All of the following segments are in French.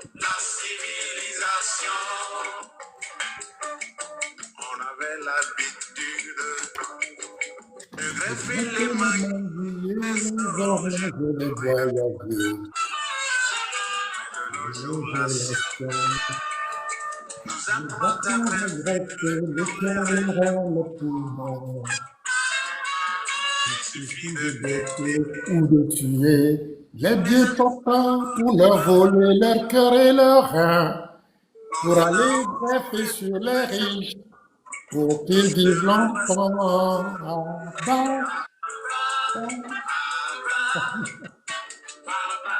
La civilisation, on avait l'habitude de greffer les mains, les oranges, Les voyager, de nos jours, la les science nous nous apprend à apprendre à perfectionner rester le comme les cœur rêves. le poumon. Il Il suffit suffit de de guetter guetter ou de tuer les les bien portants pour leur voler leur cœur et leur rein, pour nos aller honneurs, greffer sur les riches, pour qu'ils vivent longtemps. Ah, bah, ah, bah, ah, bah,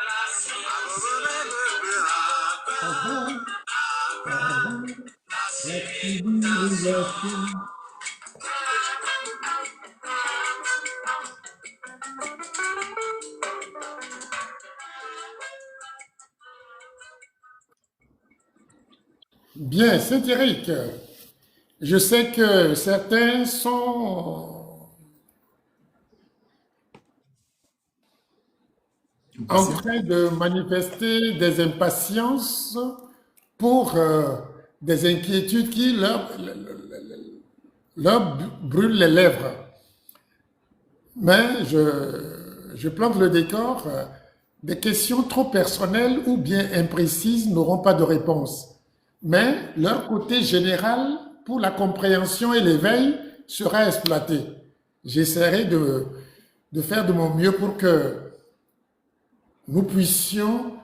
la civilisation. Bien, c'est Eric. Je sais que certains sont en Impatient. train de manifester des impatiences pour des inquiétudes qui leur brûlent les lèvres. Mais je plante le décor. Des questions trop personnelles ou bien imprécises n'auront pas de réponse. Mais leur côté général pour la compréhension et l'éveil sera exploité. J'essaierai de faire de mon mieux pour que nous puissions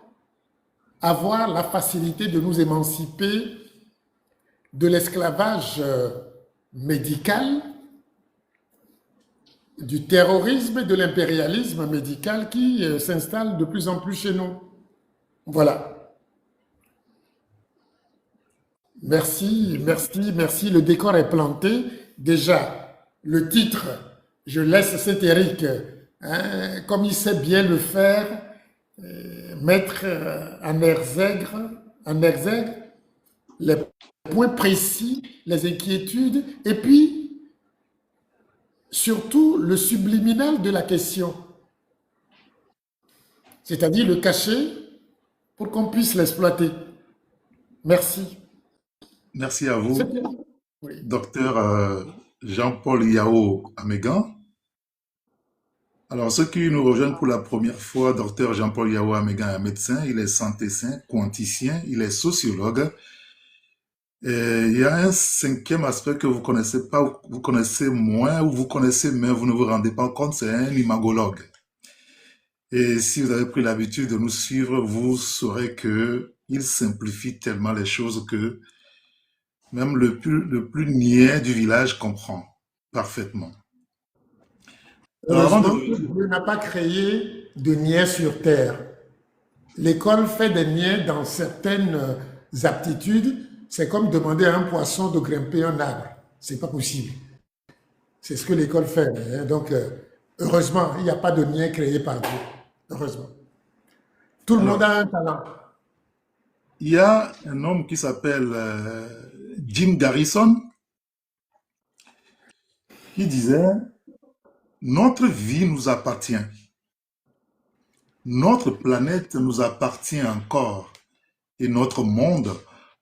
avoir la facilité de nous émanciper de l'esclavage médical, du terrorisme et de l'impérialisme médical qui s'installe de plus en plus chez nous. Voilà. Merci, merci, merci. Le décor est planté. Déjà, le titre, je laisse cet Eric, hein, comme il sait bien le faire, mettre en exergue les points précis, les inquiétudes, et puis surtout le subliminal de la question, c'est-à-dire le cacher pour qu'on puisse l'exploiter. Merci. Merci à vous, Oui. docteur Jean-Paul Yao Amégan. Alors, ceux qui nous rejoignent pour la première fois, docteur Jean-Paul Yao Amégan est médecin, il est santécien, quanticien, il est sociologue. Et il y a un cinquième aspect que vous connaissez pas, vous connaissez moins, ou vous connaissez mais vous ne vous rendez pas compte, c'est un imagologue. Et si vous avez pris l'habitude de nous suivre, vous saurez que il simplifie tellement les choses que même le plus niais du village comprend parfaitement. Alors avant de... Heureusement que Dieu n'a pas créé de niais sur terre. L'école fait des niais dans certaines aptitudes. C'est comme demander à un poisson de grimper un arbre. C'est pas possible. C'est ce que l'école fait. Hein. Donc, heureusement, il n'y a pas de niais créé par Dieu. Heureusement. Tout le monde Alors, a un talent. il y a un homme qui s'appelle Jim Garrison qui disait, notre vie nous appartient. Notre planète nous appartient encore et notre monde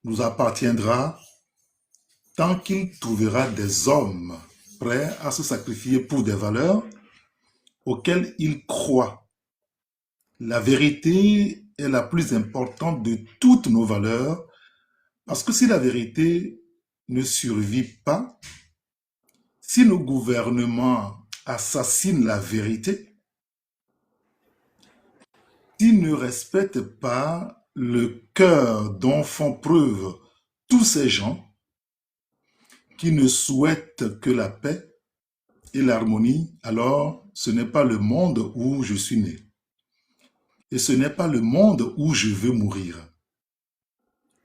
nous appartiendra tant qu'il trouvera des hommes prêts à se sacrifier pour des valeurs auxquelles ils croient. La vérité est la plus importante de toutes nos valeurs parce que si la vérité ne survit pas, si nos gouvernements assassinent la vérité, s'ils ne respectent pas le cœur dont font preuve tous ces gens qui ne souhaitent que la paix et l'harmonie, alors ce n'est pas le monde où je suis né. Et ce n'est pas le monde où je veux mourir.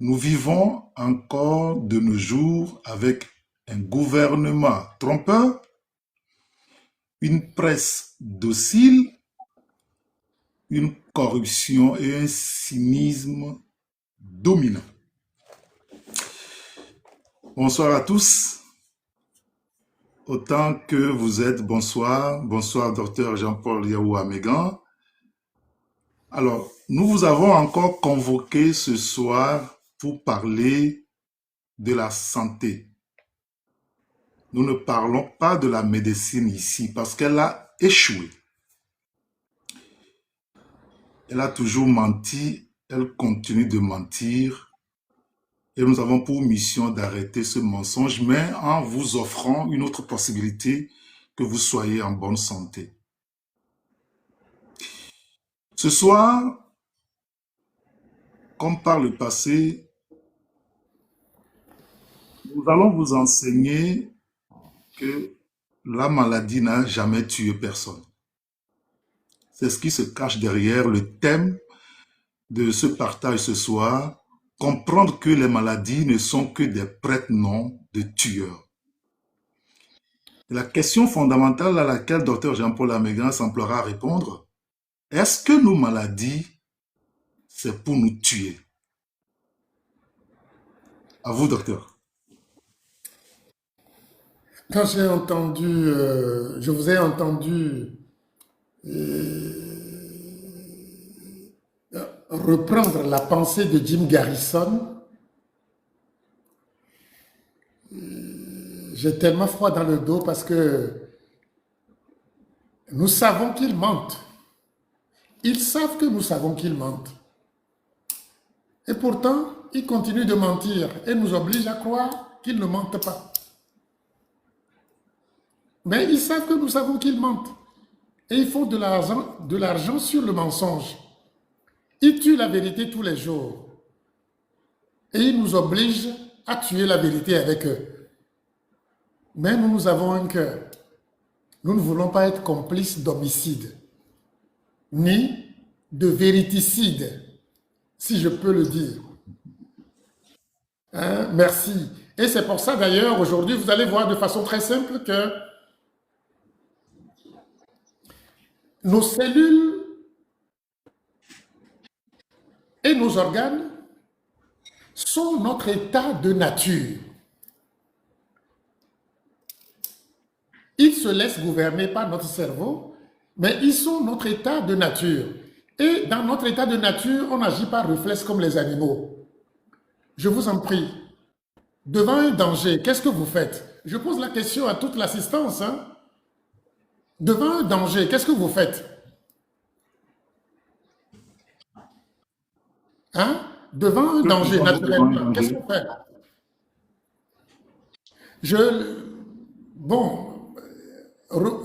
Nous vivons encore de nos jours avec un gouvernement trompeur, une presse docile, une corruption et un cynisme dominant. Bonsoir à tous. Autant que vous êtes, bonsoir. Bonsoir, docteur Jean-Paul Yao Amégan. Alors, Nous vous avons encore convoqué ce soir pour parler de la santé. Nous ne parlons pas de la médecine ici parce qu'elle a échoué. Elle a toujours menti, elle continue de mentir et nous avons pour mission d'arrêter ce mensonge, mais en vous offrant une autre possibilité, que vous soyez en bonne santé. Ce soir, comme par le passé, nous allons vous enseigner que la maladie n'a jamais tué personne. C'est ce qui se cache derrière le thème de ce partage ce soir, comprendre que les maladies ne sont que des prête-noms de tueurs. La question fondamentale à laquelle Dr Jean-Paul Amégan s'emploiera à répondre, est-ce que nos maladies, c'est pour nous tuer? À vous, docteur. Quand j'ai entendu, je vous ai entendu reprendre la pensée de Jim Garrison, j'ai tellement froid dans le dos parce que nous savons qu'ils mentent. Ils savent que nous savons qu'ils mentent. Et pourtant, ils continuent de mentir et nous obligent à croire qu'ils ne mentent pas. Mais ils savent que nous savons qu'ils mentent. Et ils font de l'argent sur le mensonge. Ils tuent la vérité tous les jours. Et ils nous obligent à tuer la vérité avec eux. Mais nous avons un cœur. Nous ne voulons pas être complices d'homicide, ni de vériticide, si je peux le dire. Hein? Merci. Et c'est pour ça d'ailleurs, aujourd'hui, vous allez voir de façon très simple que nos cellules et nos organes sont notre état de nature. Ils se laissent gouverner par notre cerveau, mais ils sont notre état de nature. Et dans notre état de nature, on agit par réflexe comme les animaux. Je vous en prie, devant un danger, qu'est-ce que vous faites? Je pose la question à toute l'assistance. Hein? Devant un danger, qu'est-ce que vous faites? Hein? Devant un danger, naturellement, qu'est-ce qu'on fait? Bon,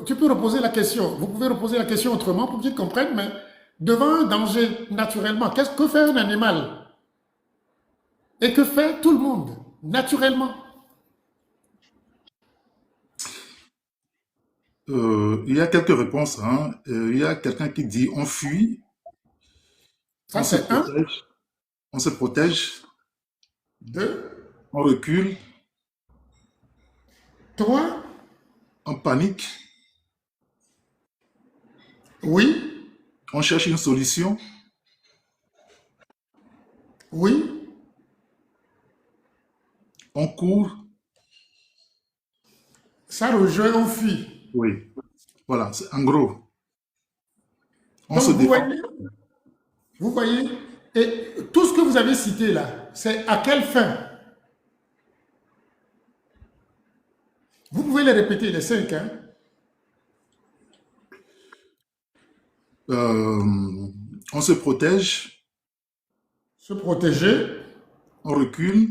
tu peux reposer la question. Vous pouvez reposer la question autrement pour qu'ils comprennent, mais devant un danger, naturellement, qu'est-ce que fait un animal? Et que fait tout le monde, naturellement? Il y a quelques réponses. Hein. Il y a quelqu'un qui dit on fuit, Ça, c'est un. On se protège, 2, on recule, 3, on panique, oui, on cherche une solution, oui, on court. ça rejoint, on fuit. Oui, voilà, en gros. On Donc, se défend. vous voyez, et tout ce que vous avez cité là, c'est à quelle fin? Vous pouvez les répéter, les 5, hein? On se protège, Se protéger, on recule,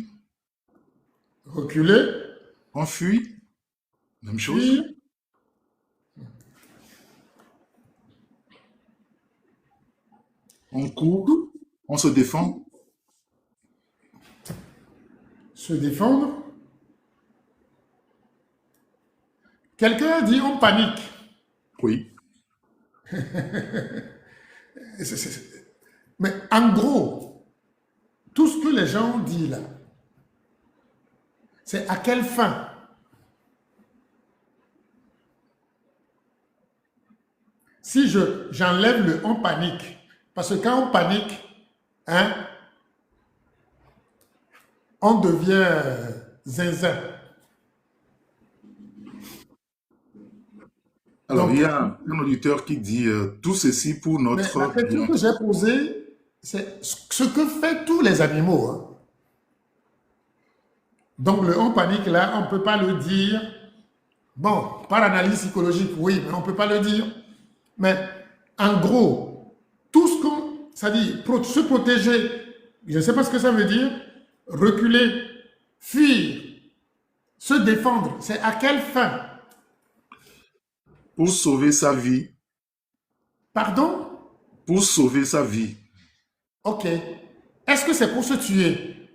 reculer, on fuit, même chose. fuir, On court, on se défend, se défendre. Quelqu'un a dit on panique. oui. Mais en gros, tout ce que les gens ont dit là, c'est à quelle fin? Si j'enlève le on panique, parce que quand on panique, hein, on devient zinzin. Alors, Donc, il y a un auditeur qui dit tout ceci pour mais notre la question bien. que j'ai posée, C'est ce que fait tous les animaux. Hein. Donc le on panique là, on ne peut pas le dire. Bon, par analyse psychologique, oui, mais on ne peut pas le dire. Mais en gros, tout ce qu'on... Ça dit, se protéger, je ne sais pas ce que ça veut dire, reculer, fuir, se défendre, c'est à quelle fin? Pour sauver sa vie. Pardon? Pour sauver sa vie. Ok. Est-ce que c'est pour se tuer?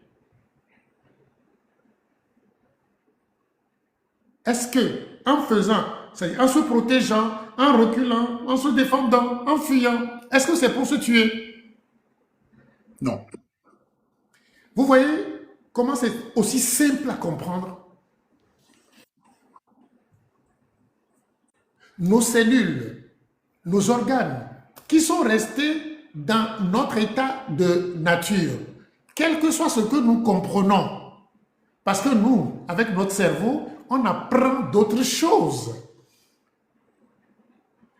Est-ce que, en faisant, c'est-à-dire en se protégeant, en reculant, en se défendant, en fuyant, est-ce que c'est pour se tuer? Non. Vous voyez comment c'est aussi simple à comprendre? Nos cellules, nos organes, qui sont restés dans notre état de nature, quel que soit ce que nous comprenons, parce que nous, avec notre cerveau, on apprend d'autres choses.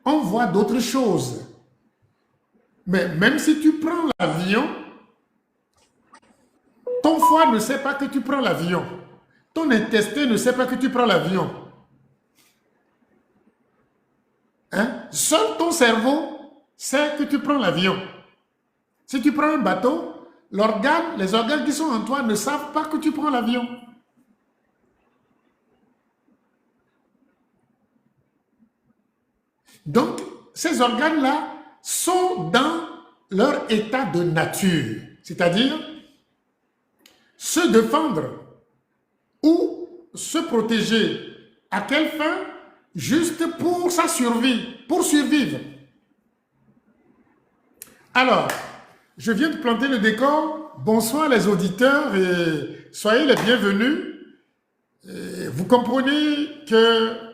On voit d'autres choses. Mais même si tu prends l'avion, ton foie ne sait pas que tu prends l'avion. Ton intestin ne sait pas que tu prends l'avion. Hein? Seul ton cerveau sait que tu prends l'avion. Si tu prends un bateau, les organes qui sont en toi ne savent pas que tu prends l'avion. Donc, ces organes-là sont dans leur état de nature, c'est-à-dire se défendre ou se protéger. À quelle fin? Juste pour sa survie, pour survivre. Alors, je viens de planter le décor. Bonsoir les auditeurs et soyez les bienvenus. Vous comprenez que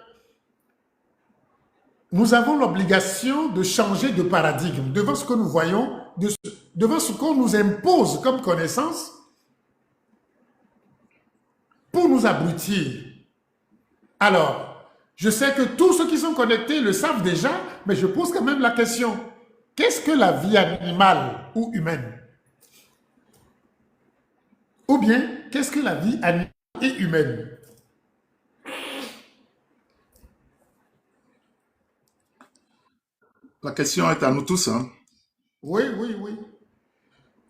nous avons l'obligation de changer de paradigme devant ce que nous voyons, devant ce qu'on nous impose comme connaissance pour nous abrutir. Alors, je sais que tous ceux qui sont connectés le savent déjà, mais je pose quand même la question. Qu'est-ce que la vie animale ou humaine? Ou bien, qu'est-ce que la vie animale et humaine? La question est à nous tous. Hein? Oui, oui, oui.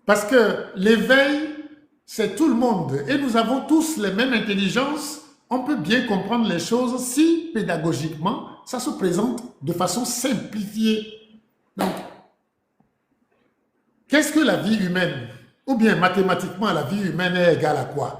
Parce que l'éveil, c'est tout le monde. Et nous avons tous les mêmes intelligences. On peut bien comprendre les choses si, pédagogiquement, ça se présente de façon simplifiée. Donc, qu'est-ce que la vie humaine? Ou bien, mathématiquement, la vie humaine est égale à quoi?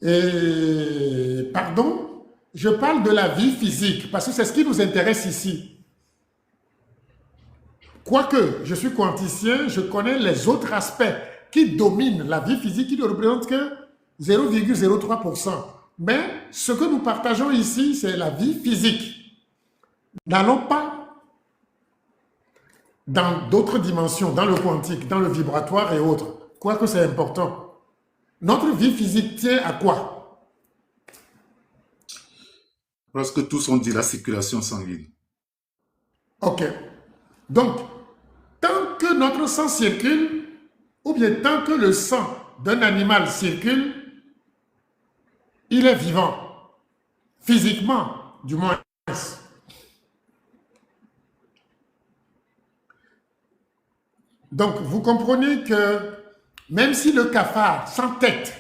Et, pardon, je parle de la vie physique, parce que c'est ce qui nous intéresse ici. Quoique je suis quanticien, je connais les autres aspects qui dominent la vie physique, qui ne représentent que 0,03%. Mais ce que nous partageons ici, c'est la vie physique. N'allons pas dans d'autres dimensions, dans le quantique, dans le vibratoire et autres, quoique c'est important. Notre vie physique tient à quoi? Presque tous ont dit la circulation sanguine. Ok. Donc, tant que notre sang circule, ou bien tant que le sang d'un animal circule, il est vivant. Physiquement, du moins. Donc, vous comprenez que même si le cafard sans tête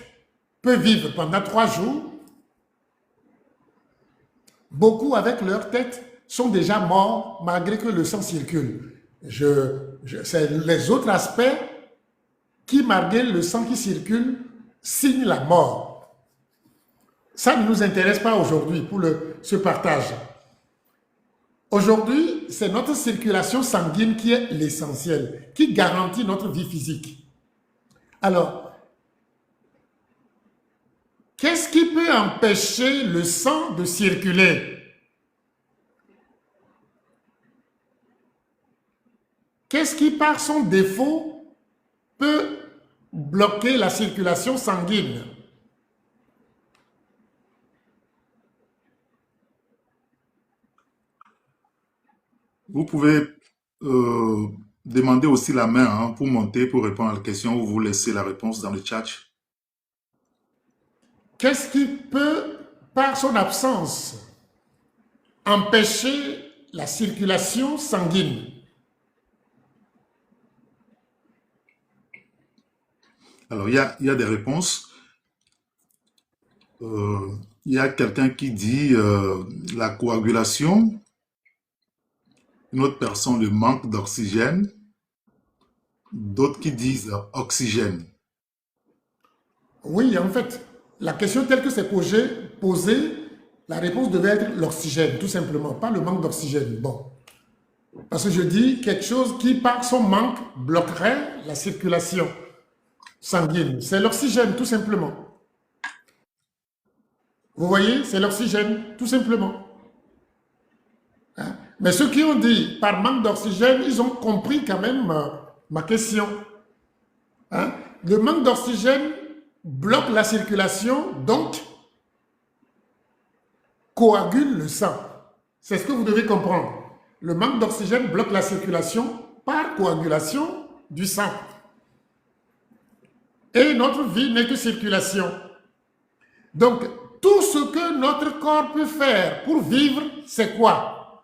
peut vivre pendant 3 jours, beaucoup avec leur tête sont déjà morts malgré que le sang circule. C'est les autres aspects qui, malgré le sang qui circule, signent la mort. Ça ne nous intéresse pas aujourd'hui pour ce partage. Aujourd'hui, c'est notre circulation sanguine qui est l'essentiel, qui garantit notre vie physique. Alors, Qu'est-ce qui peut empêcher le sang de circuler? Qu'est-ce qui, par son défaut, peut bloquer la circulation sanguine? Vous pouvez demander aussi la main hein, pour monter, pour répondre à la question, ou vous laissez la réponse dans le chat. Qu'est-ce qui peut, par son absence, empêcher la circulation sanguine? Alors, il y a des réponses. Il y a quelqu'un qui dit la coagulation. Une autre personne, le manque d'oxygène. D'autres qui disent oxygène. Oui, en fait, la question telle que c'est posée, la réponse devait être l'oxygène, tout simplement, pas le manque d'oxygène. Bon. Parce que je dis quelque chose qui, par son manque, bloquerait la circulation sanguine. C'est l'oxygène, tout simplement. Vous voyez, c'est l'oxygène, tout simplement. Hein? Mais ceux qui ont dit par manque d'oxygène, ils ont compris quand même ma question. Hein? Le manque d'oxygène bloque la circulation, donc coagule le sang. C'est ce que vous devez comprendre. Le manque d'oxygène bloque la circulation par coagulation du sang. Et notre vie n'est que circulation. Donc, tout ce que notre corps peut faire pour vivre, c'est quoi?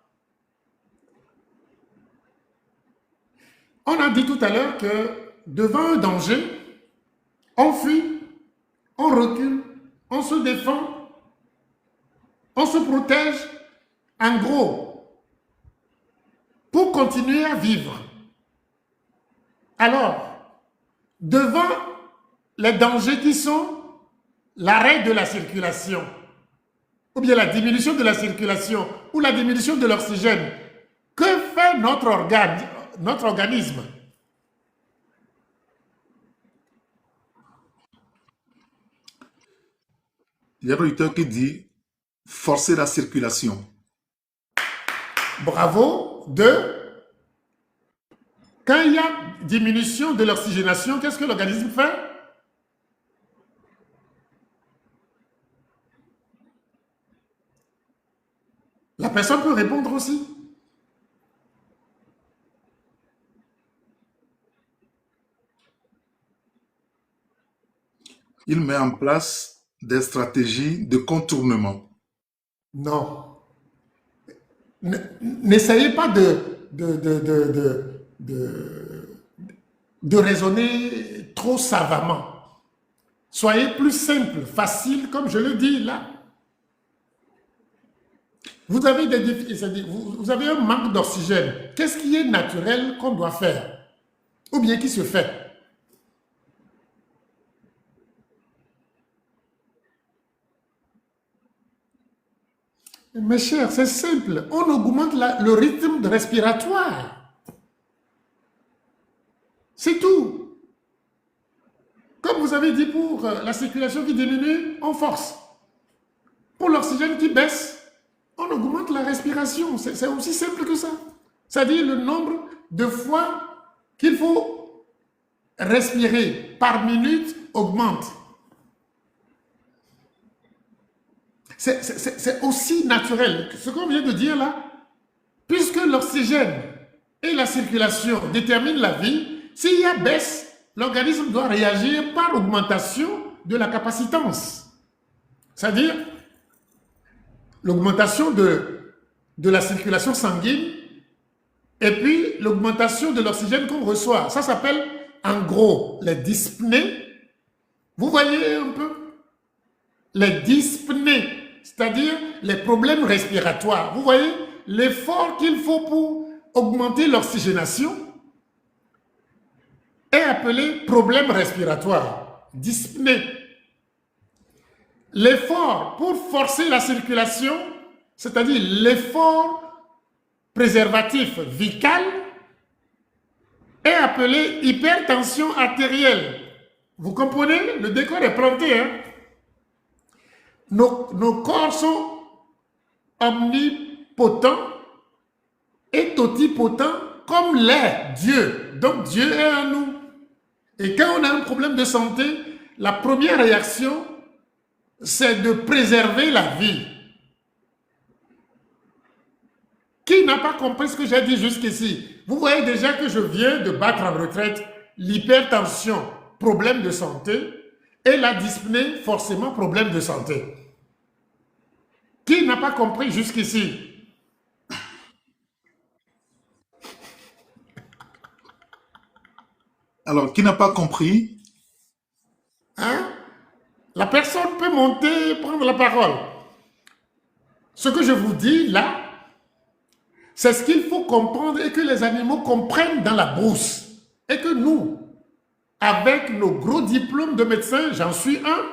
On a dit tout à l'heure que devant un danger, on fuit, on recule, on se défend, on se protège, en gros, pour continuer à vivre. Alors, devant les dangers qui sont l'arrêt de la circulation, ou bien la diminution de la circulation, ou la diminution de l'oxygène, que fait notre organisme? Il y a un auditeur qui dit forcer la circulation. Bravo. Quand il y a diminution de l'oxygénation, qu'est-ce que l'organisme fait? La personne peut répondre aussi. Il met en place des stratégies de contournement. Non. N'essayez pas de raisonner trop savamment. Soyez plus simple, facile, comme je le dis là. Vous avez vous avez un manque d'oxygène. Qu'est-ce qui est naturel qu'on doit faire? Ou bien qui se fait? Mes chers, c'est simple. On augmente le rythme respiratoire. C'est tout. Comme vous avez dit, pour la circulation qui diminue, on force. Pour l'oxygène qui baisse, on augmente la respiration. C'est aussi simple que ça. C'est-à-dire le nombre de fois qu'il faut respirer par minute augmente. C'est aussi naturel. Ce qu'on vient de dire là, puisque l'oxygène et la circulation déterminent la vie, s'il y a baisse, l'organisme doit réagir par augmentation de la capacitance. C'est-à-dire l'augmentation de la circulation sanguine et puis l'augmentation de l'oxygène qu'on reçoit. Ça s'appelle en gros les dyspnées. Vous voyez un peu? Les dyspnées, c'est-à-dire les problèmes respiratoires. Vous voyez l'effort qu'il faut pour augmenter l'oxygénation est appelé problème respiratoire, dyspnée. L'effort pour forcer la circulation, c'est-à-dire l'effort préservatif vical, est appelé hypertension artérielle. Vous comprenez? Le décor est planté, hein? nos corps sont omnipotents et totipotents comme l'est Dieu. Donc Dieu est en nous. Et quand on a un problème de santé, la première réaction, c'est de préserver la vie. Qui n'a pas compris ce que j'ai dit jusqu'ici? Vous voyez déjà que je viens de battre en retraite l'hypertension, problème de santé, et la dyspnée, forcément problème de santé. Qui n'a pas compris jusqu'ici? Alors, qui n'a pas compris? Hein? La personne peut monter, prendre la parole. Ce que je vous dis là, c'est ce qu'il faut comprendre et que les animaux comprennent dans la brousse. Et que nous, avec nos gros diplômes de médecins, j'en suis un,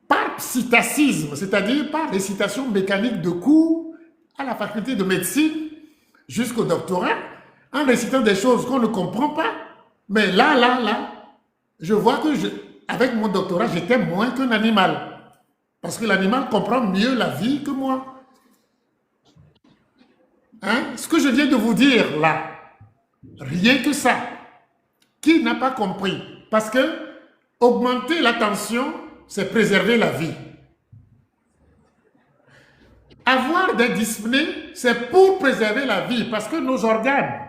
par psittacisme, c'est-à-dire par récitation mécanique de cours à la faculté de médecine jusqu'au doctorat, en récitant des choses qu'on ne comprend pas. Mais là, je vois que avec mon doctorat, j'étais moins qu'un animal. Parce que l'animal comprend mieux la vie que moi. Hein? Ce que je viens de vous dire là, rien que ça. Qui n'a pas compris? Parce que augmenter la tension, c'est préserver la vie. Avoir des dyspnées, c'est pour préserver la vie. Parce que nos organes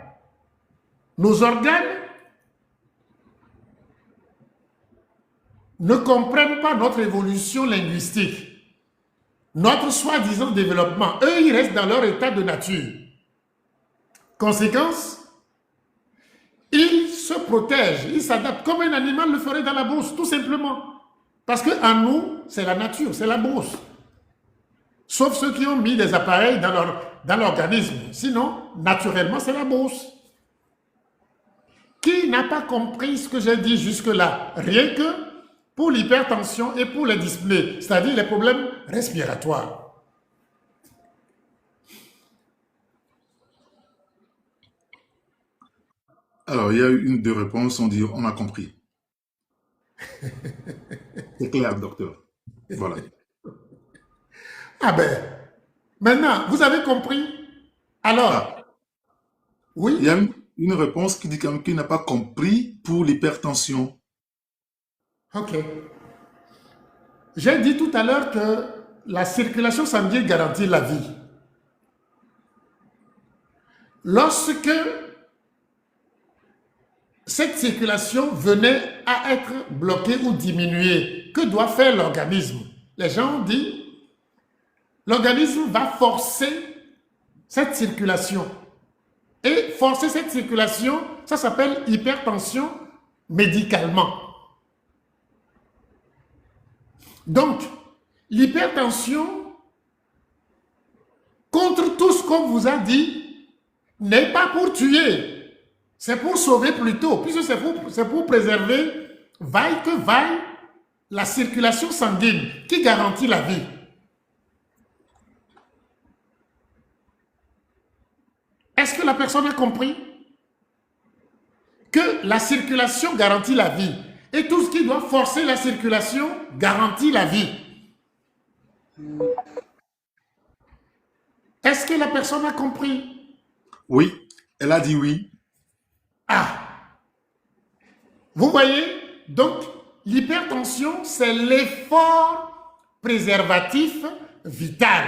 ne comprennent pas notre évolution linguistique, notre soi-disant développement. Eux, ils restent dans leur état de nature. Conséquence, ils se protègent, ils s'adaptent comme un animal le ferait dans la brousse, tout simplement. Parce qu'en nous, c'est la nature, c'est la brousse. Sauf ceux qui ont mis des appareils dans l'organisme. Sinon, naturellement, c'est la brousse. Qui n'a pas compris ce que j'ai dit jusque-là? Rien que pour l'hypertension et pour les dyspnées, c'est-à-dire les problèmes respiratoires. Alors, il y a eu une, deux réponses, on dit on a compris. C'est clair, docteur. Voilà. Ah ben, maintenant, vous avez compris? Alors, Ah, oui, il y a une réponse qui dit quand même qu'il n'a pas compris pour l'hypertension. ok. J'ai dit tout à l'heure que la circulation sanguine garantit la vie. Lorsque cette circulation venait à être bloquée ou diminuée, que doit faire l'organisme? Les gens ont dit, l'organisme va forcer cette circulation. Et forcer cette circulation, ça s'appelle hypertension médicalement. Donc, l'hypertension, contre tout ce qu'on vous a dit, n'est pas pour tuer. C'est pour sauver plutôt, puisque c'est pour préserver, vaille que vaille, la circulation sanguine qui garantit la vie. Est-ce que la personne a compris que la circulation garantit la vie et tout ce qui doit forcer la circulation garantit la vie? Est-ce que la personne a compris? Oui, elle a dit oui. Ah, vous voyez, donc l'hypertension, c'est l'effort préservatif vital.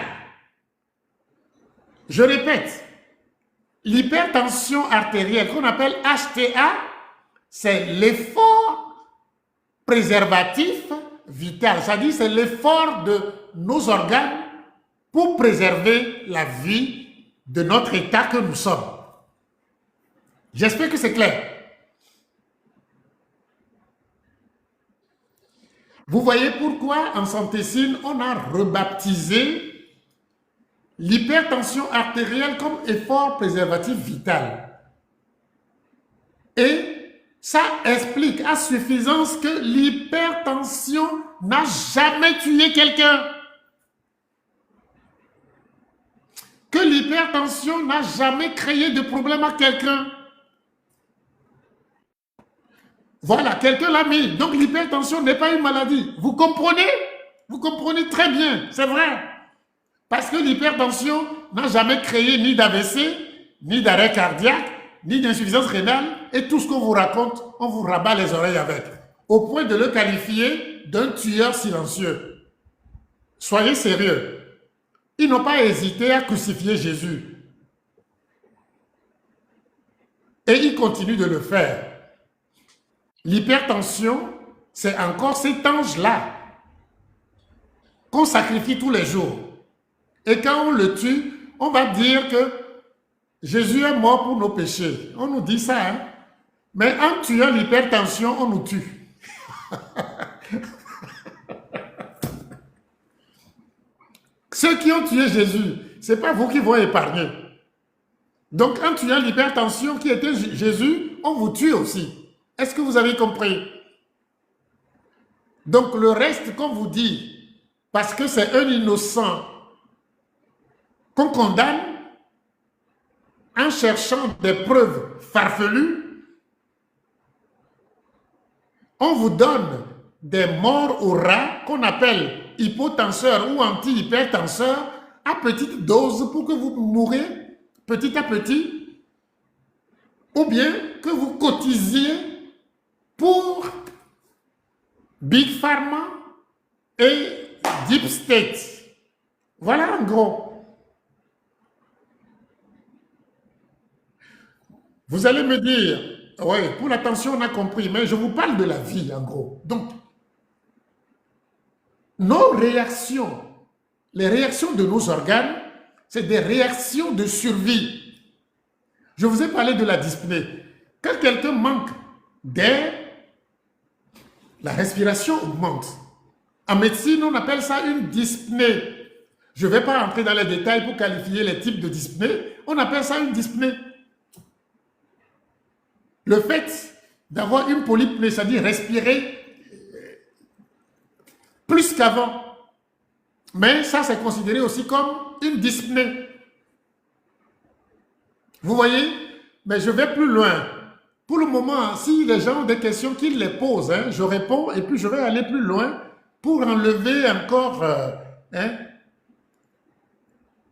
Je répète, l'hypertension artérielle, qu'on appelle HTA, c'est l'effort préservatif vital. C'est-à-dire, c'est l'effort de nos organes pour préserver la vie de notre état que nous sommes. J'espère que c'est clair. Vous voyez pourquoi en Santécine, on a rebaptisé l'hypertension artérielle comme effort préservatif vital. Et ça explique à suffisance que l'hypertension n'a jamais tué quelqu'un. Que l'hypertension n'a jamais créé de problème à quelqu'un. Voilà, quelqu'un l'a mis. Donc l'hypertension n'est pas une maladie. Vous comprenez? Vous comprenez très bien, c'est vrai. Parce que l'hypertension n'a jamais créé ni d'AVC, ni d'arrêt cardiaque, ni d'insuffisance rénale, et tout ce qu'on vous raconte, on vous rabat les oreilles avec, au point de le qualifier d'un tueur silencieux. Soyez sérieux. Ils n'ont pas hésité à crucifier Jésus. Et ils continuent de le faire. L'hypertension, c'est encore cet ange-là qu'on sacrifie tous les jours. Et quand on le tue, on va dire que Jésus est mort pour nos péchés. On nous dit ça, hein? Mais en tuant l'hypertension, on nous tue. Ceux qui ont tué Jésus, ce n'est pas vous qui vont épargner. Donc, en tuant l'hypertension qui était Jésus, on vous tue aussi. Est-ce que vous avez compris? Donc, le reste qu'on vous dit, parce que c'est un innocent qu'on condamne en cherchant des preuves farfelues, on vous donne des morts au rat qu'on appelle hypotenseurs ou anti-hypertenseurs à petite dose pour que vous mourrez petit à petit, ou bien que vous cotisiez pour Big Pharma et Deep State. Voilà en gros. Vous allez me dire, oui, pour la tension on a compris, mais je vous parle de la vie en gros. Donc, nos réactions, les réactions de nos organes, c'est des réactions de survie. Je vous ai parlé de la dyspnée. Quand quelqu'un manque d'air, la respiration augmente. En médecine, on appelle ça une dyspnée. Je ne vais pas rentrer dans les détails pour qualifier les types de dyspnée. On appelle ça une dyspnée. Le fait d'avoir une polypnée, c'est-à-dire respirer plus qu'avant, mais ça, c'est considéré aussi comme une dyspnée. Vous voyez? Mais je vais plus loin. Pour le moment, si les gens ont des questions, qu'ils les posent, hein, je réponds et puis je vais aller plus loin pour enlever encore,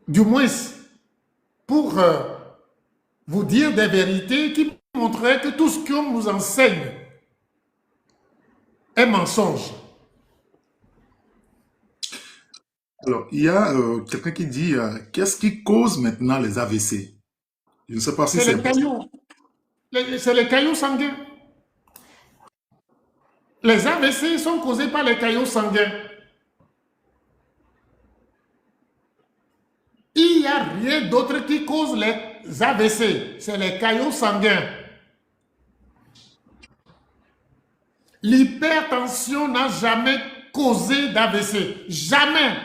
du moins, pour vous dire des vérités qui montreraient que tout ce qu'on nous enseigne est mensonge. Alors, il y a quelqu'un qui dit, qu'est-ce qui cause maintenant les AVC? Je ne sais pas si C'est c'est... les cailloux. C'est les cailloux sanguins. Les AVC sont causés par les cailloux sanguins. Il n'y a rien d'autre qui cause les AVC. C'est les cailloux sanguins. L'hypertension n'a jamais causé d'AVC. Jamais.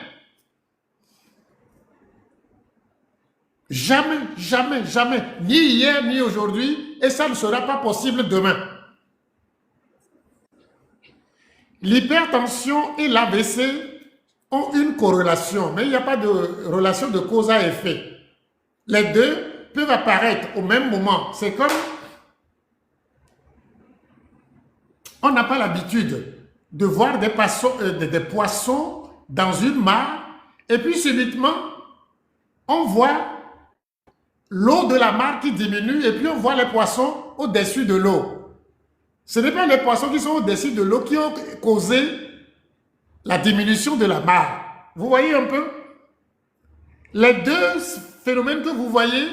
Jamais, jamais, jamais. Ni hier, ni aujourd'hui. Et ça ne sera pas possible demain. L'hypertension et l'AVC ont une corrélation, mais il n'y a pas de relation de cause à effet. Les deux peuvent apparaître au même moment. C'est comme... On n'a pas l'habitude de voir des poissons dans une mare et puis subitement, on voit l'eau de la mare qui diminue et puis on voit les poissons au-dessus de l'eau. Ce n'est pas les poissons qui sont au-dessus de l'eau qui ont causé la diminution de la mare. Vous voyez un peu? Les deux phénomènes que vous voyez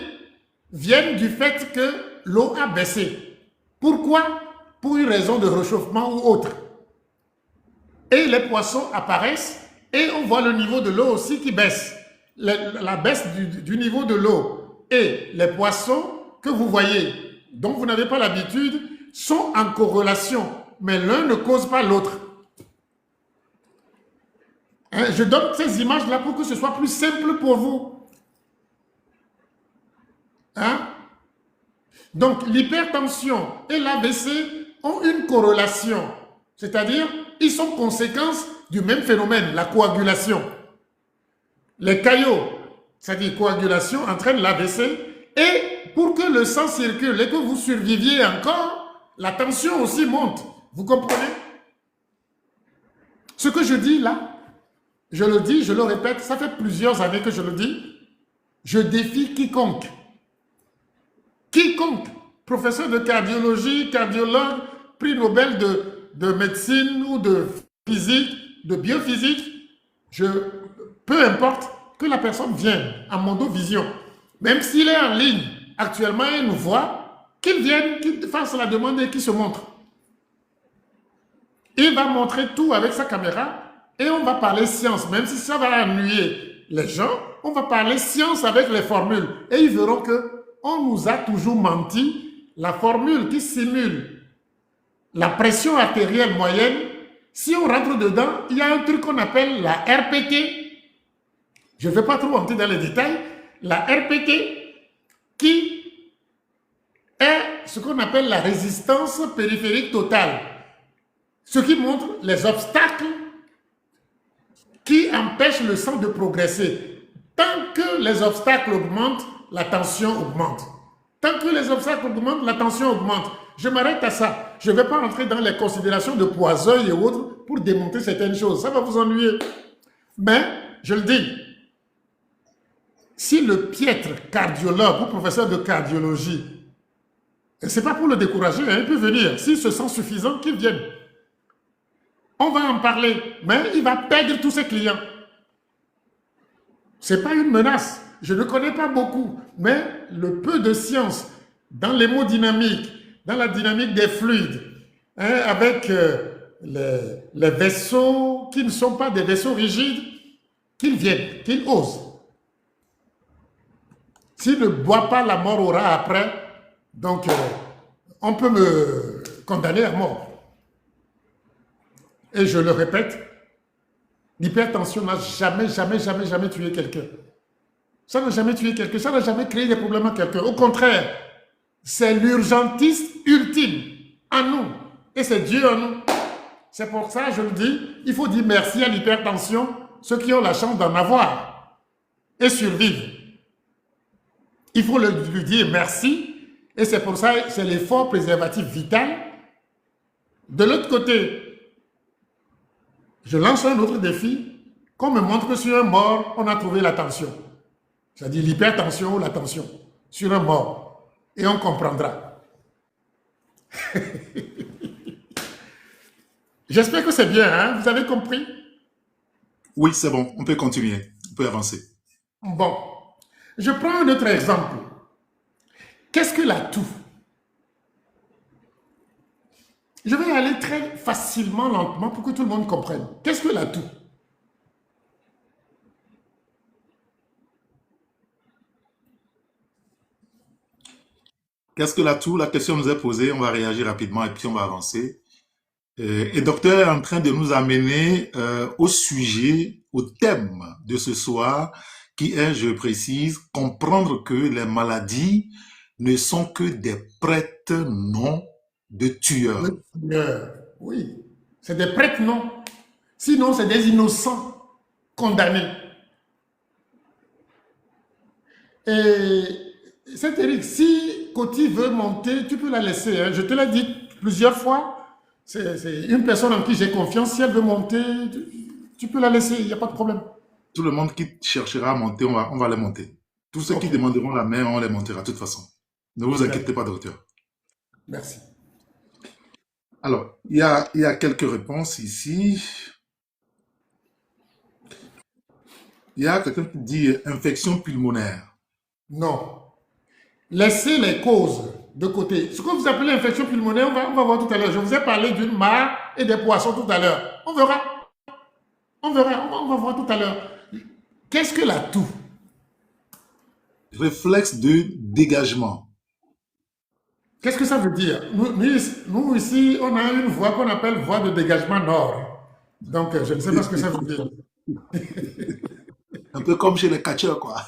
viennent du fait que l'eau a baissé. Pourquoi? Pour une raison de réchauffement ou autre. Et les poissons apparaissent et on voit le niveau de l'eau aussi qui baisse. La baisse du niveau de l'eau et les poissons que vous voyez, dont vous n'avez pas l'habitude, sont en corrélation, mais l'un ne cause pas l'autre. Je donne ces images-là pour que ce soit plus simple pour vous. Donc, l'hypertension et l'AVC ont une corrélation, c'est-à-dire ils sont conséquences du même phénomène, la coagulation. Les caillots, c'est-à-dire coagulation, entraînent l'AVC et pour que le sang circule et que vous surviviez encore, la tension aussi monte. Vous comprenez? Ce que je dis là, Je le dis, je le répète, ça fait plusieurs années que je le dis. Je défie quiconque. Quiconque, professeur de cardiologie, cardiologue, prix Nobel de médecine ou de physique, de biophysique, peu importe que la personne vienne à Mondovision, même s'il est en ligne actuellement et nous voit, qu'il vienne, qu'il fasse la demande et qu'il se montre. Il va montrer tout avec sa caméra et on va parler science, même si ça va ennuyer les gens, on va parler science avec les formules et ils verront que on nous a toujours menti. La formule qui simule la pression artérielle moyenne, si on rentre dedans, il y a un truc qu'on appelle la RPT. Je ne vais pas trop entrer dans les détails. La RPT qui est ce qu'on appelle la résistance périphérique totale. Ce qui montre les obstacles qui empêchent le sang de progresser. Tant que les obstacles augmentent, la tension augmente. Tant que les obstacles augmentent, la tension augmente. Je m'arrête à ça. Je ne vais pas rentrer dans les considérations de Poiseuil et autres pour démontrer certaines choses. Ça va vous ennuyer. Mais, je le dis, si le piètre cardiologue ou professeur de cardiologie, et ce n'est pas pour le décourager, hein, il peut venir. S'il se sent suffisant, qu'il vienne. On va en parler, mais il va perdre tous ses clients. Ce n'est pas une menace. Je ne connais pas beaucoup, mais le peu de science dans l'hémodynamique, dans la dynamique des fluides, hein, avec les vaisseaux qui ne sont pas des vaisseaux rigides, qu'ils viennent, qu'ils osent. S'il ne boit pas, la mort aura après. Donc, on peut me condamner à mort. Et je le répète, l'hypertension n'a jamais tué quelqu'un. Ça n'a jamais tué quelqu'un, ça n'a jamais créé des problèmes à quelqu'un. Au contraire, c'est l'urgentiste ultime en nous. Et c'est Dieu en nous. C'est pour ça, je le dis, il faut dire merci à l'hypertension, ceux qui ont la chance d'en avoir et survivre. Il faut lui dire merci. Et c'est pour ça, c'est l'effort préservatif vital. De l'autre côté, je lance un autre défi, qu'on me montre que sur un mort, on a trouvé la tension. C'est-à-dire l'hypertension ou la tension sur un mort. Et on comprendra. J'espère que c'est bien, hein? Vous avez compris? Oui, c'est bon, on peut continuer, on peut avancer. Bon, je prends un autre exemple. Qu'est-ce que l'atout? Je vais aller très facilement, lentement, pour que tout le monde comprenne. Qu'est-ce que l'atout? Qu'est-ce que l'atout? La question nous est posée, on va réagir rapidement et puis on va avancer. Et docteur est en train de nous amener au sujet, au thème de ce soir, qui est, je précise, comprendre que les maladies ne sont que des prêtres noms de tueurs. Oui, c'est des prêtres, non. Sinon, c'est des innocents condamnés. Et c'est Eric, si Coty veut monter, tu peux la laisser. Hein. Je te l'ai dit plusieurs fois. C'est une personne en qui j'ai confiance. Si elle veut monter, tu peux la laisser, il n'y a pas de problème. Tout le monde qui cherchera à monter, on va les monter. Tous ceux qui demanderont la main, on les montera de toute façon. Ne vous inquiétez pas, docteur. Merci. Alors, il y a quelques réponses ici. Il y a quelqu'un qui dit infection pulmonaire. Non. Laissez les causes de côté. Ce que vous appelez infection pulmonaire, on va voir tout à l'heure. Je vous ai parlé d'une mare et des poissons tout à l'heure. On verra. On va voir tout à l'heure. Qu'est-ce que la toux? Réflexe de dégagement. Qu'est-ce que ça veut dire? Nous, ici, on a une voie qu'on appelle voie de dégagement nord. Donc, je ne sais pas ce que ça veut dire. Un peu comme chez les catcheurs, quoi.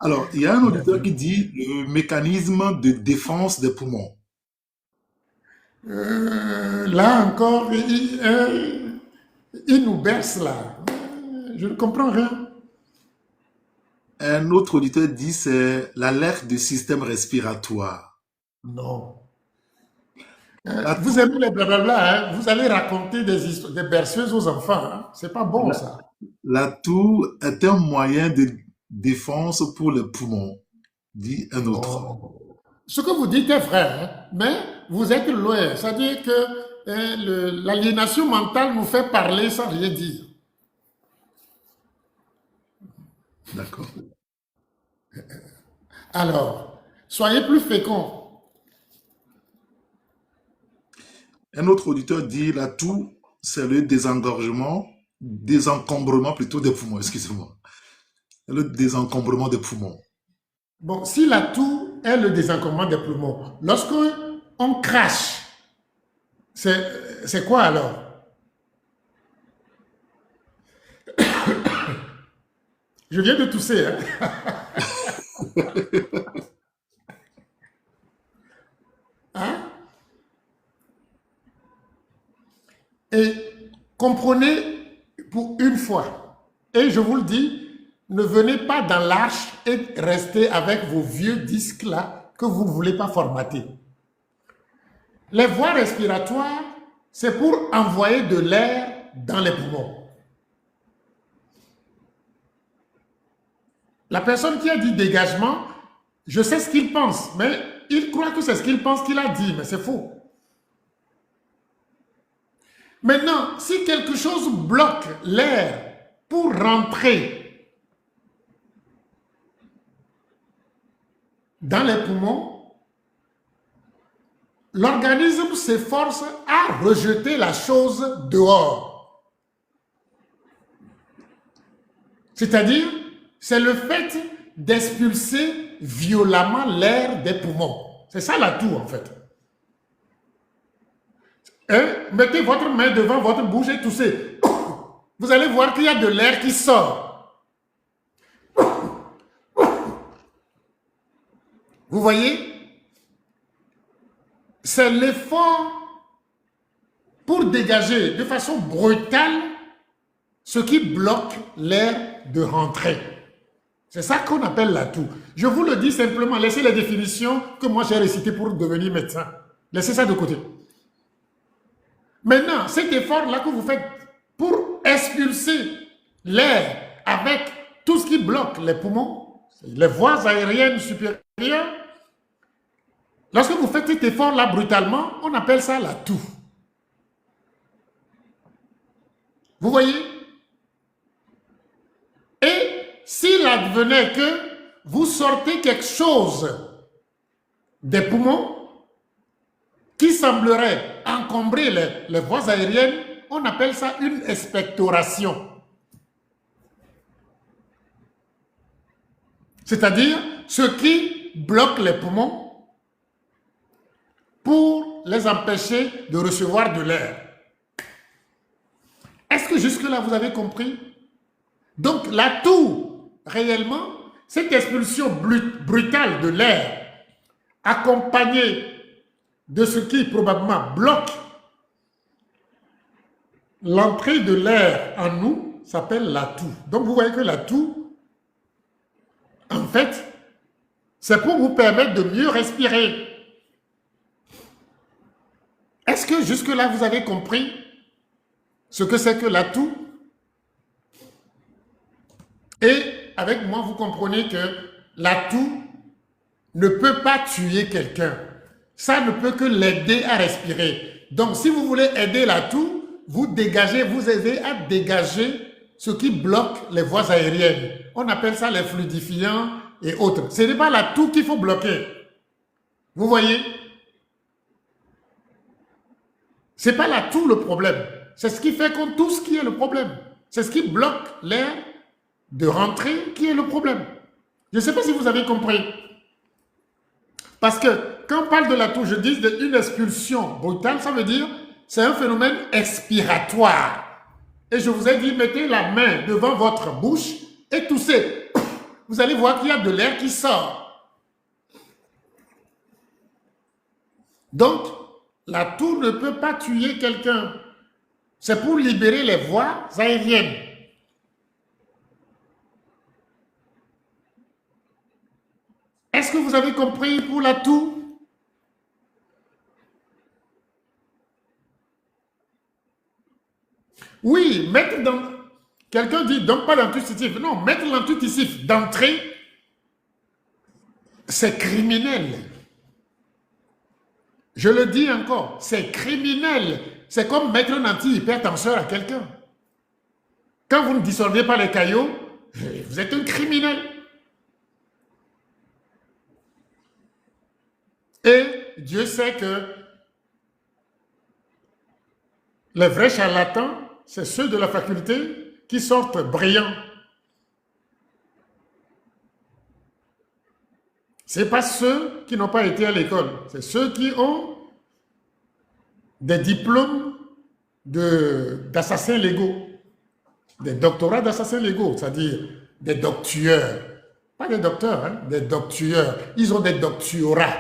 Alors, il y a un auditeur qui dit le mécanisme de défense des poumons. Là encore, il nous berce là. Je ne comprends rien. Un autre auditeur dit c'est l'alerte du système respiratoire. Non. Vous L'atout, aimez les blablabla, hein? Vous allez raconter des histoires, des berceuses aux enfants, hein? C'est pas bon, la- ça. l'atout est un moyen de défense pour les poumons, dit un autre. Oh. Ce que vous dites est vrai, hein, mais vous êtes loin. C'est-à-dire que l'aliénation mentale nous fait parler sans rien dire. D'accord. Alors, soyez plus féconds. Un autre auditeur dit l'atout, c'est le désencombrement plutôt des poumons, excusez-moi. Le désencombrement des poumons. Bon, si l'atout est le désencombrement des poumons, lorsque on crache, c'est quoi alors? Je viens de tousser, hein? Hein? Et comprenez pour une fois, et je vous le dis, ne venez pas dans l'arche et restez avec vos vieux disques là que vous ne voulez pas formater. Les voies respiratoires, c'est pour envoyer de l'air dans les poumons. La personne qui a dit dégagement, je sais ce qu'il pense, mais il croit que c'est ce qu'il pense qu'il a dit, mais c'est faux. Maintenant, si quelque chose bloque l'air pour rentrer dans les poumons, l'organisme s'efforce à rejeter la chose dehors. C'est-à-dire, c'est le fait d'expulser violemment l'air des poumons. C'est ça l'atout en fait. Et mettez votre main devant votre bouche et toussez. Vous allez voir qu'il y a de l'air qui sort. Vous voyez? C'est l'effort pour dégager de façon brutale ce qui bloque l'air de rentrer. C'est ça qu'on appelle l'atout. Je vous le dis simplement, laissez les définitions que moi j'ai récitées pour devenir médecin. Laissez ça de côté. Maintenant, cet effort-là que vous faites pour expulser l'air avec tout ce qui bloque les poumons, les voies aériennes supérieures, lorsque vous faites cet effort-là brutalement, on appelle ça l'atout. Vous voyez? Et s'il advenait que vous sortez quelque chose des poumons qui semblerait encombrer les voies aériennes, on appelle ça une expectoration. C'est-à-dire ce qui bloque les poumons pour les empêcher de recevoir de l'air. Est-ce que jusque-là vous avez compris? Donc l'atout, réellement, cette expulsion brutale de l'air, accompagnée de ce qui probablement bloque l'entrée de l'air en nous, s'appelle l'atout. Donc vous voyez que l'atout, en fait, c'est pour vous permettre de mieux respirer. Est-ce que jusque-là vous avez compris ce que c'est que l'atout? Et avec moi, vous comprenez que l'atout ne peut pas tuer quelqu'un. Ça ne peut que l'aider à respirer. Donc, si vous voulez aider l'atout, vous aidez à dégager ce qui bloque les voies aériennes. On appelle ça les fluidifiants et autres. Ce n'est pas l'atout qu'il faut bloquer. Vous voyez? Ce n'est pas l'atout le problème. C'est ce qui fait qu'on tousse qui est le problème. C'est ce qui bloque l'air de rentrer qui est le problème. Je ne sais pas si vous avez compris. Parce que quand on parle de l'atout, je dis une expulsion brutale, ça veut dire c'est un phénomène expiratoire. Et je vous ai dit, mettez la main devant votre bouche et toussez. Vous allez voir qu'il y a de l'air qui sort. Donc, l'atout ne peut pas tuer quelqu'un. C'est pour libérer les voies aériennes. Est-ce que vous avez compris pour l'atout? Oui, mettre dans... Quelqu'un dit, donc pas l'intuitif. Non, mettre l'intuitif d'entrée, c'est criminel. Je le dis encore, c'est criminel. C'est comme mettre un antihypertenseur à quelqu'un. Quand vous ne dissolvez pas les caillots, vous êtes un criminel. Et Dieu sait que les vrais charlatans, c'est ceux de la faculté qui sortent brillants. Ce n'est pas ceux qui n'ont pas été à l'école, c'est ceux qui ont des diplômes d'assassins légaux, des doctorats d'assassins légaux, c'est-à-dire des doctueurs. Pas des docteurs, hein, des doctueurs. Ils ont des doctorats.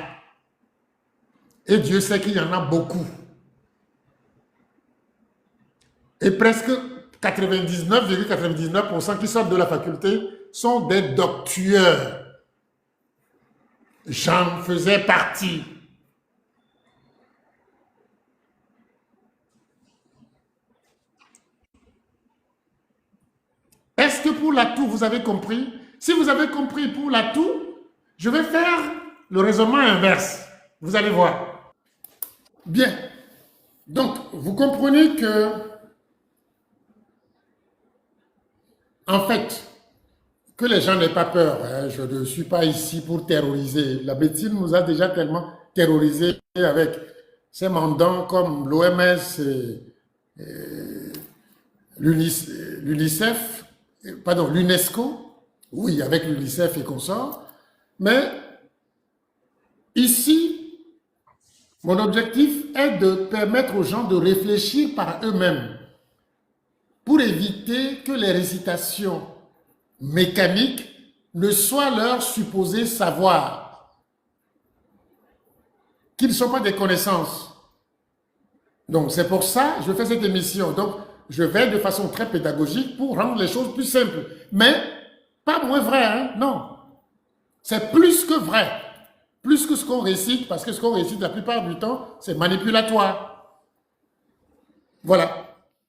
Et Dieu sait qu'il y en a beaucoup. Et presque 99,99% qui sortent de la faculté sont des doctueurs. J'en faisais partie. Est-ce que pour l'atout, vous avez compris? Si vous avez compris pour l'atout, je vais faire le raisonnement inverse. Vous allez voir. Bien. Donc, vous comprenez que, en fait, que les gens n'aient pas peur. Hein, je ne suis pas ici pour terroriser. La médecine nous a déjà tellement terrorisés avec ces mandants comme l'OMS et l'UNICEF, pardon, l'UNESCO, oui, avec l'UNICEF et consorts, mais ici, mon objectif est de permettre aux gens de réfléchir par eux-mêmes pour éviter que les récitations mécaniques ne soient leur supposé savoir, qu'ils ne sont pas des connaissances. Donc, c'est pour ça que je fais cette émission. Donc, je vais de façon très pédagogique pour rendre les choses plus simples. Mais, pas moins vrai, hein? Non. C'est plus que vrai. Plus que ce qu'on récite, parce que ce qu'on récite la plupart du temps, c'est manipulatoire. Voilà.